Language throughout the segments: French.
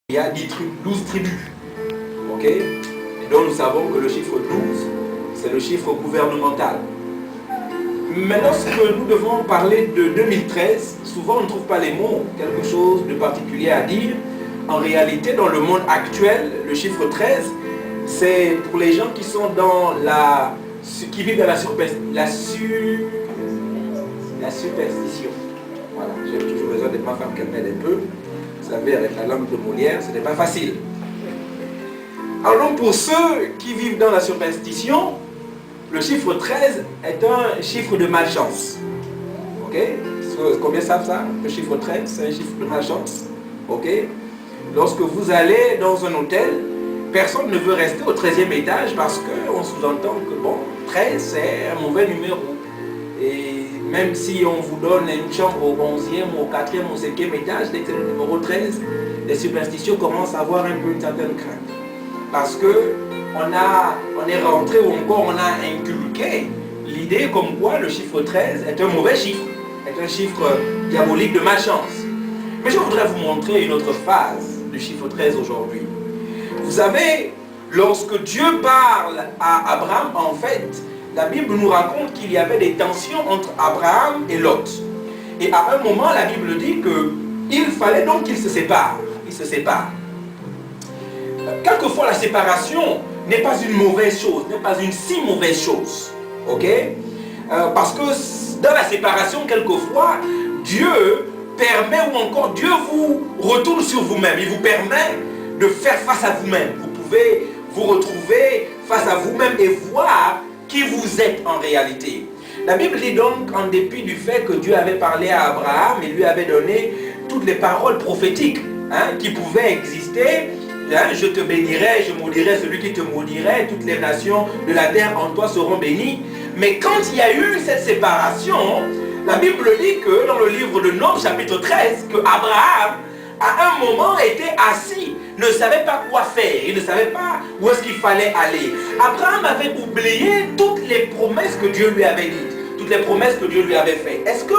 il y a 12 tribus. Ok? Et donc nous savons que le chiffre 12, c'est le chiffre gouvernemental. Mais lorsque nous devons parler de 2013, souvent on ne trouve pas les mots, quelque chose de particulier à dire. En réalité, dans le monde actuel, le chiffre 13, c'est pour les gens qui sont dans qui vivent dans la superstition. Voilà, j'ai toujours besoin de ma femme qu'elle m'aide un peu. Vous savez, avec la langue de Molière, ce n'est pas facile. Alors donc, pour ceux qui vivent dans la superstition, le chiffre 13 est un chiffre de malchance. Ok? Combien savent ça? Le chiffre 13, c'est un chiffre de malchance. Ok? Lorsque vous allez dans un hôtel, personne ne veut rester au 13e étage parce qu'on sous-entend que, bon, 13, c'est un mauvais numéro. Et même si on vous donne une chambre au 11e, au 4e, au 5e étage, dès que c'est le numéro 13, les superstitions commencent à avoir un peu une certaine crainte. Parce que on est rentré ou encore on a inculqué l'idée comme quoi le chiffre 13 est un mauvais chiffre, est un chiffre diabolique de malchance. Mais je voudrais vous montrer une autre phase du chiffre 13 aujourd'hui. Vous savez, lorsque Dieu parle à Abraham, en fait, la Bible nous raconte qu'il y avait des tensions entre Abraham et Lot. Et à un moment, la Bible dit qu'il fallait donc qu'ils se séparent. Ils se séparent. Quelquefois, la séparation n'est pas une mauvaise chose, n'est pas une si mauvaise chose. Ok? Parce que dans la séparation, quelquefois, Dieu permet ou encore Dieu vous retourne sur vous-même. Il vous permet de faire face à vous-même. Vous pouvez vous retrouver face à vous-même et voir qui vous êtes en réalité. La Bible dit donc, en dépit du fait que Dieu avait parlé à Abraham et lui avait donné toutes les paroles prophétiques qui pouvaient exister, je te bénirai, je maudirai celui qui te maudirait, toutes les nations de la terre en toi seront bénies. Mais quand il y a eu cette séparation, la Bible dit que dans le livre de Nombres, chapitre 13, que Abraham, à un moment, était assis, ne savait pas quoi faire, il ne savait pas où est-ce qu'il fallait aller. Abraham avait oublié toutes les promesses que Dieu lui avait dites, toutes les promesses que Dieu lui avait faites. Est-ce que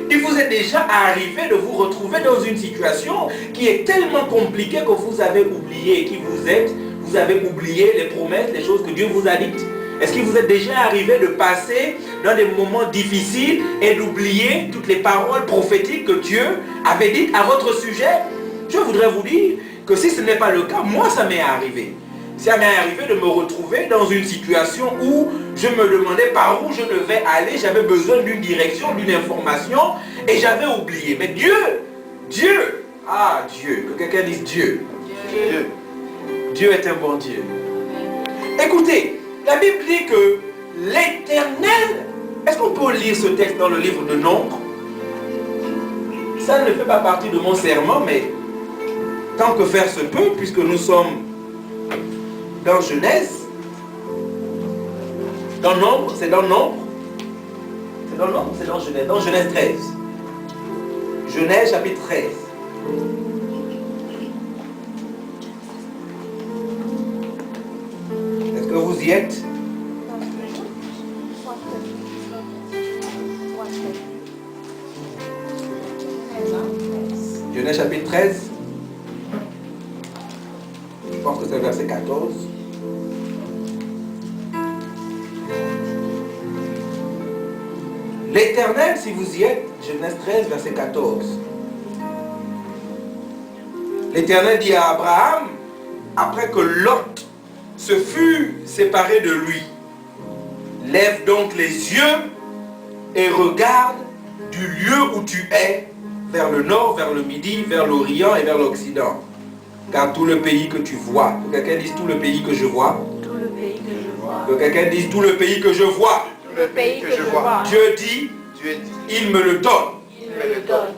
il vous est déjà arrivé de vous retrouver dans une situation qui est tellement compliquée que vous avez oublié qui vous êtes, vous avez oublié les promesses, les choses que Dieu vous a dites? Est-ce qu'il vous est déjà arrivé de passer dans des moments difficiles et d'oublier toutes les paroles prophétiques que Dieu avait dites à votre sujet? Je voudrais vous dire que si ce n'est pas le cas, moi ça m'est arrivé. Ça m'est arrivé de me retrouver dans une situation où je me demandais par où je devais aller, j'avais besoin d'une direction, d'une information et j'avais oublié. Mais Dieu, que quelqu'un dise Dieu. Dieu est un bon Dieu. Écoutez, la Bible dit que l'Éternel, est-ce qu'on peut lire ce texte dans le livre de Nombres? Ça ne fait pas partie de mon serment, mais tant que faire se peut, puisque nous sommes dans Genèse, dans Nombre, c'est dans Nombre, c'est dans Genèse 13. Genèse chapitre 13. Est-ce que vous y êtes? Genèse chapitre 13. Je pense que c'est verset 14. L'Éternel, si vous y êtes, Genèse 13, verset 14. L'Éternel dit à Abraham, après que Lot se fut séparé de lui, lève donc les yeux et regarde du lieu où tu es, vers le nord, vers le midi, vers l'Orient et vers l'Occident. Car tout le pays que tu vois, que quelqu'un dise tout le pays que je vois. Tout le pays que je vois. Que quelqu'un dise tout le pays que je vois. Tout le pays que je vois. Dieu dit, il me le donne. Il me le donne.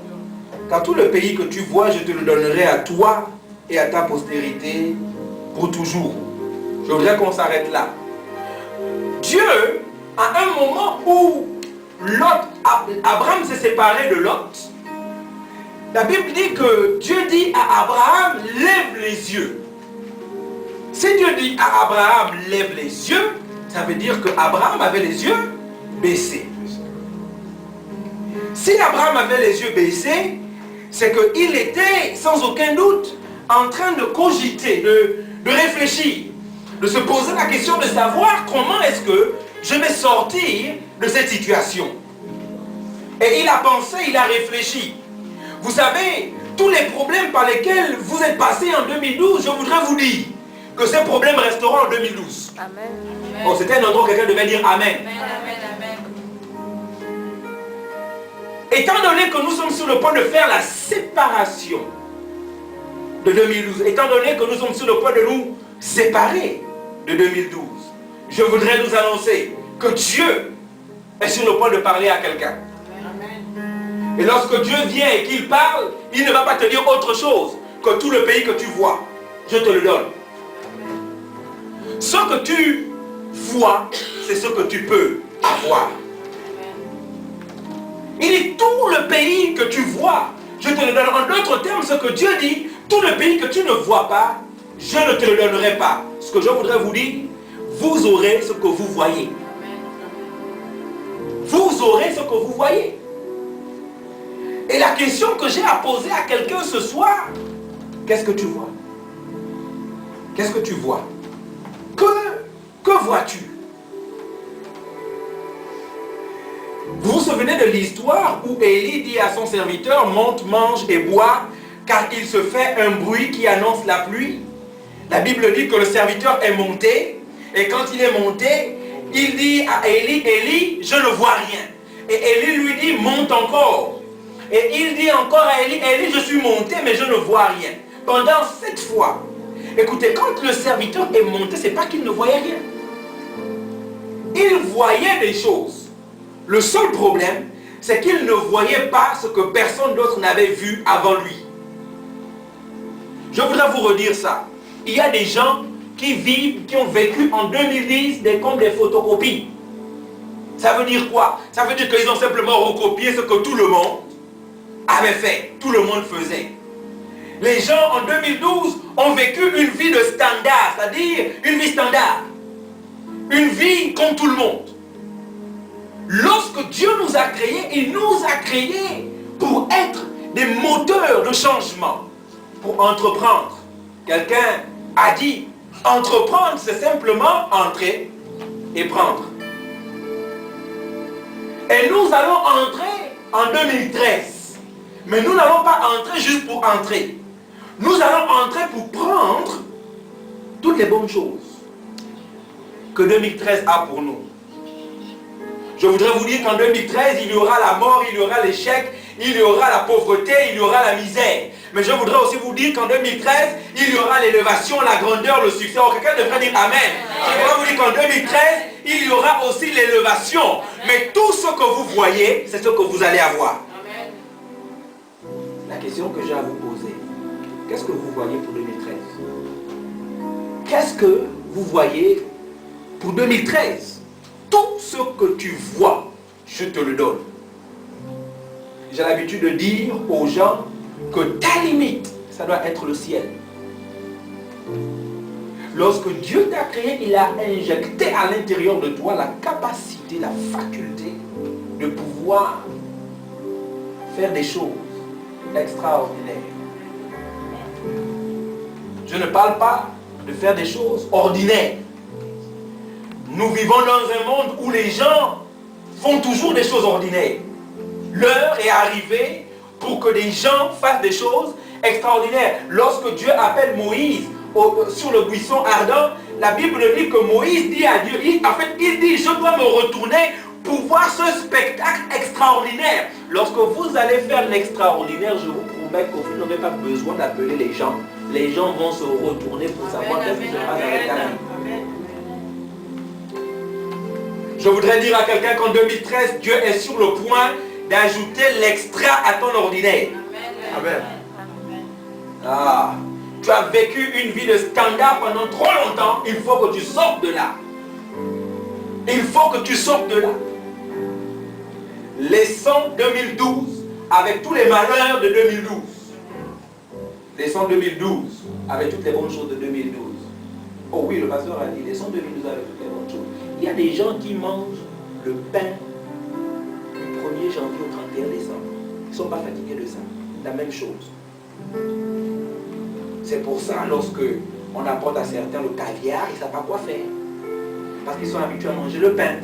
Car tout le pays que tu vois, je te le donnerai à toi et à ta postérité pour toujours. Je voudrais qu'on s'arrête là. Dieu, à un moment où Abraham s'est séparé de Lot, la Bible dit que Dieu dit à Abraham, lève les yeux. Si Dieu dit à Abraham, lève les yeux, ça veut dire que Abraham avait les yeux baissés. Si Abraham avait les yeux baissés, c'est qu'il était sans aucun doute en train de cogiter, de réfléchir, de se poser la question de savoir comment est-ce que je vais sortir de cette situation. Et il a pensé, il a réfléchi. Vous savez, tous les problèmes par lesquels vous êtes passé en 2012, je voudrais vous dire que ces problèmes resteront en 2012. Amen. Oh, c'était un endroit où quelqu'un devait dire Amen. Étant donné que nous sommes sur le point de faire la séparation de 2012, étant donné que nous sommes sur le point de nous séparer de 2012, je voudrais nous annoncer que Dieu est sur le point de parler à quelqu'un. Et lorsque Dieu vient et qu'il parle, il ne va pas te dire autre chose que tout le pays que tu vois. Je te le donne. Ce que tu vois, c'est ce que tu peux avoir. Il dit tout le pays que tu vois, je te le donne. En d'autres termes, ce que Dieu dit, tout le pays que tu ne vois pas, je ne te le donnerai pas. Ce que je voudrais vous dire, vous aurez ce que vous voyez. Vous aurez ce que vous voyez. Et la question que j'ai à poser à quelqu'un ce soir, qu'est-ce que tu vois? Qu'est-ce que tu vois? Que vois-tu? Vous vous souvenez de l'histoire où Élie dit à son serviteur, monte, mange et bois, car il se fait un bruit qui annonce la pluie. La Bible dit que le serviteur est monté, et quand il est monté, il dit à Élie, Élie, je ne vois rien. Et Élie lui dit, monte encore. Et il dit encore à Élie, Élie, je suis monté, mais je ne vois rien. Pendant 7 fois. Écoutez, quand le serviteur est monté, ce n'est pas qu'il ne voyait rien. Il voyait des choses. Le seul problème, c'est qu'il ne voyait pas ce que personne d'autre n'avait vu avant lui. Je voudrais vous redire ça. Il y a des gens qui vivent, qui ont vécu en 2010 comme des photocopies. Ça veut dire quoi? Ça veut dire qu'ils ont simplement recopié ce que tout le monde avait fait. Tout le monde faisait. Les gens en 2012 ont vécu une vie de standard, c'est-à-dire une vie standard. Une vie comme tout le monde. Lorsque Dieu nous a créés, il nous a créés pour être des moteurs de changement, pour entreprendre. Quelqu'un a dit, entreprendre, c'est simplement entrer et prendre. Et nous allons entrer en 2013. Mais nous n'allons pas entrer juste pour entrer. Nous allons entrer pour prendre toutes les bonnes choses que 2013 a pour nous. Je voudrais vous dire qu'en 2013, il y aura la mort, il y aura l'échec, il y aura la pauvreté, il y aura la misère. Mais je voudrais aussi vous dire qu'en 2013, il y aura l'élévation, la grandeur, le succès. Oh, quelqu'un devrait dire Amen. Je voudrais vous dire qu'en 2013, il y aura aussi l'élévation. Mais tout ce que vous voyez, c'est ce que vous allez avoir. La question que j'ai à vous poser, qu'est-ce que vous voyez pour 2013? Qu'est-ce que vous voyez pour 2013? Tout ce que tu vois, je te le donne. J'ai l'habitude de dire aux gens que ta limite, ça doit être le ciel. Lorsque Dieu t'a créé, il a injecté à l'intérieur de toi la capacité, la faculté de pouvoir faire des choses extraordinaires. Je ne parle pas de faire des choses ordinaires. Nous vivons dans un monde où les gens font toujours des choses ordinaires. L'heure est arrivée pour que des gens fassent des choses extraordinaires. Lorsque Dieu appelle Moïse sur le buisson ardent, la Bible dit que Moïse dit à Dieu, il dit, je dois me retourner pour voir ce spectacle extraordinaire. Lorsque vous allez faire l'extraordinaire, je vous promets que vous n'aurez pas besoin d'appeler les gens. Les gens vont se retourner pour savoir qu'est-ce qui se passe avec ta vie. Je voudrais dire à quelqu'un qu'en 2013, Dieu est sur le point d'ajouter l'extra à ton ordinaire. Amen. Ah, tu as vécu une vie de standard pendant trop longtemps. Il faut que tu sortes de là. Il faut que tu sortes de là. Laissons 2012 avec tous les malheurs de 2012. Laissons 2012 avec toutes les bonnes choses de 2012. Oh oui, le pasteur a dit, laissons 2012 avec toutes les bonnes choses. Il y a des gens qui mangent le pain du 1er janvier au 31 décembre. Ils ne sont pas fatigués de ça. La même chose. C'est pour ça, lorsque on apporte à certains le caviar, ils ne savent pas quoi faire. Parce qu'ils sont habitués à manger le pain.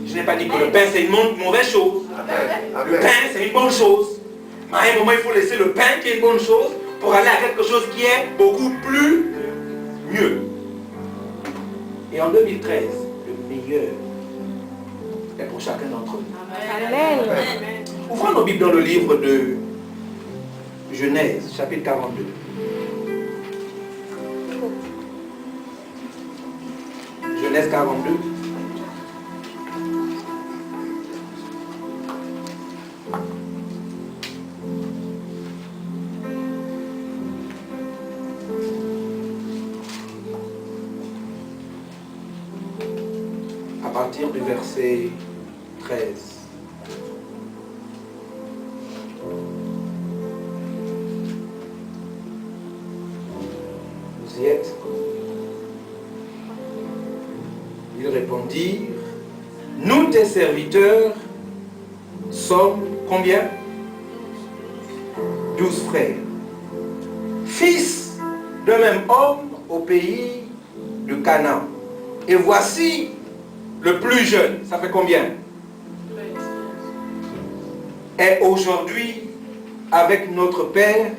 Je n'ai pas dit que le pain c'est une mauvaise chose. Le pain c'est une bonne chose. Mais à un moment, il faut laisser le pain qui est une bonne chose pour aller à quelque chose qui est beaucoup plus mieux. Et en 2013, le meilleur est pour chacun d'entre nous. Amen. Ouvrons nos Bibles dans le livre de Genèse, chapitre 42. Genèse 42. À partir du verset 13. Vous y êtes? Ils répondirent, nous tes serviteurs sommes combien? 12 frères, fils d'un même homme au pays de Canaan. Et voici le plus jeune, ça fait combien? Est aujourd'hui avec notre père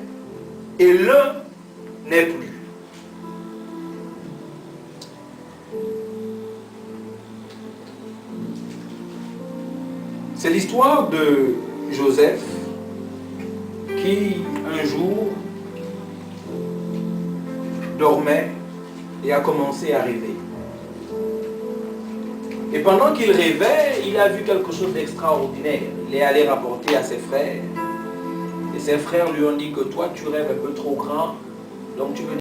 et l'un n'est plus. C'est l'histoire de Joseph qui un jour dormait et a commencé à rêver. Et pendant qu'il rêvait, il a vu quelque chose d'extraordinaire. Il est allé rapporter à ses frères. Et ses frères lui ont dit que toi tu rêves un peu trop grand, donc tu veux